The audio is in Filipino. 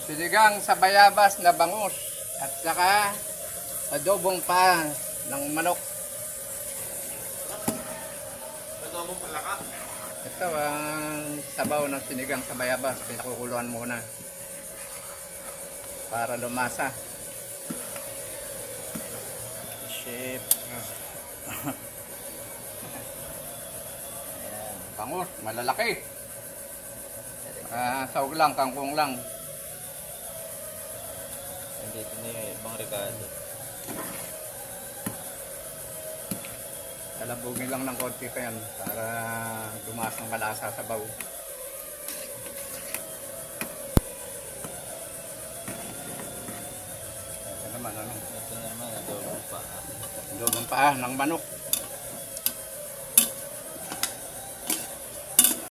Sinigang sa bayabas na bangus at saka adobong pa ng manok. Adobong palaka. Ito ang sabaw ng sinigang sa bayabas. Pinakukuluan muna para lumasa. Chef. Ayan, bangus, malalaki. Sahog lang, kangkong lang. Nandito na yung ibang Ricardo. Talabugin lang ng konti pa yan para dumas ng malasa sa baw. Ito naman, ano? Ito naman, adobong pa. Adobong paa ng manok.